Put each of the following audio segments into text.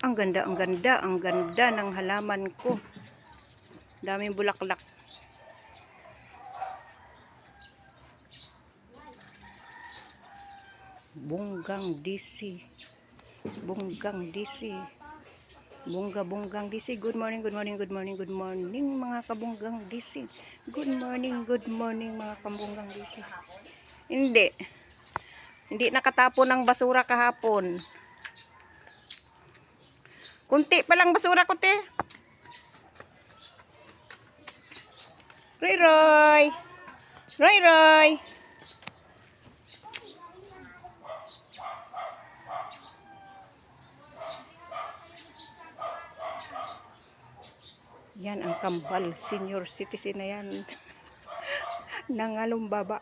Ang ganda, ang ganda, ang ganda ng halaman ko. Daming bulaklak. Bunggang DC. Bunggang DC. Bunggang DC. Good morning, good morning, good morning, good morning mga kabunggang DC. Good morning mga kabunggang DC. Hindi. Hindi nakatapon ng basura kahapon. Kunti pa lang basura ko, te. Roy Roy. Roy Roy. Yan ang kambal. Senior citizen na yan. Nangalumbaba.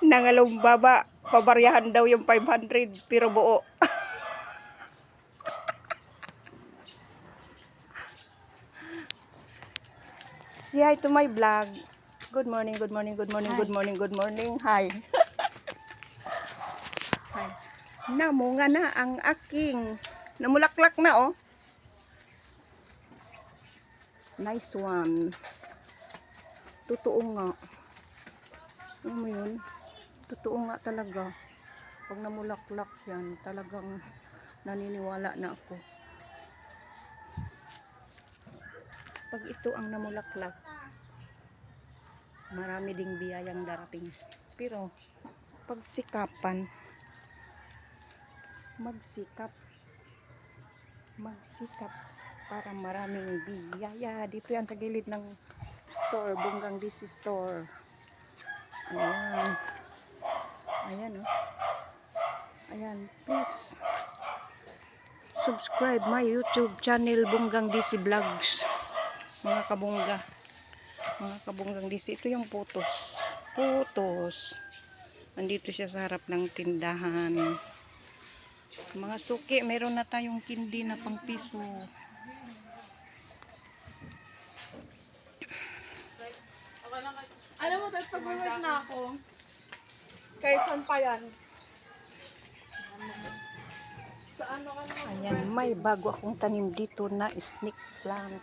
Nangalumbaba. Pabaryahan daw yung 500 pero buo. Say hi to my vlog. Good morning, good morning, good morning, hi. Good morning, good morning. Hi. Hi. Namunga na ang aking namulaklak na, oh. Nice one. Totoo nga. Ano mo yun? Totoo nga talaga. Pag namulaklak yan, talagang naniniwala na ako. Pag ito ang namulaklak, marami ding biyayang darating. Pero, pagsikapan, magsikap para maraming biyaya. Dito yan sa gilid ng store, Bunggang DC store. Ayan. Ayan, oh. Ayan, please subscribe my YouTube channel, Bunggang DC Vlogs. Mga kabungga. Mga kabunggang DC. Ito yung putos. Putos. Andito siya sa harap ng tindahan. Mga suki, meron na tayong kindi na pang piso. Alam mo, tapos pag-work na ako, kahit saan pa yan. Sa ano ka naman? Ayan, may bago akong tanim dito na snake plant.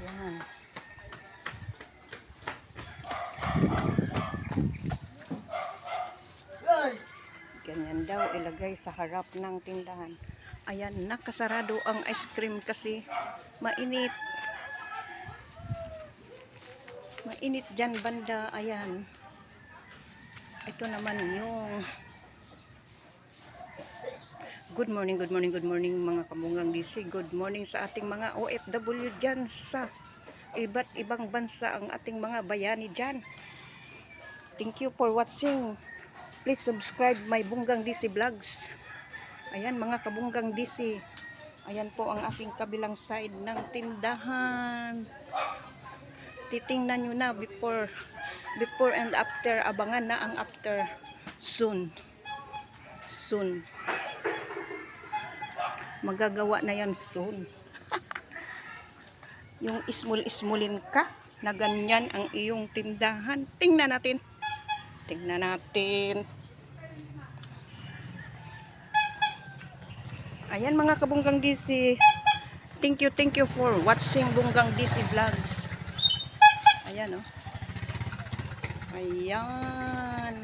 Ayan. Ganyan daw ilagay sa harap ng tindahan. Ayan, nakasarado ang ice cream kasi mainit. Mainit dyan banda. Ayan. Ito naman yung good morning, good morning, good morning mga kabunggang DC. Good morning sa ating mga OFW dyan sa iba't ibang bansa, ang ating mga bayani dyan. Thank you for watching. Please subscribe my Bunggang DC Vlogs. Ayan mga kabunggang DC. Ayan po ang aking kabilang side ng tindahan. Titingnan nyo na before and after. Abangan na ang after soon. Soon. Magagawa na yan soon. Yung ismul-ismulin ka na ganyan ang iyong tindahan. Tingnan natin. Tingnan natin. Ayan mga kabunggang DC. Thank you for watching Bunggang DC Vlogs. Ayan, oh. Ayan.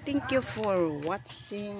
Thank you for watching.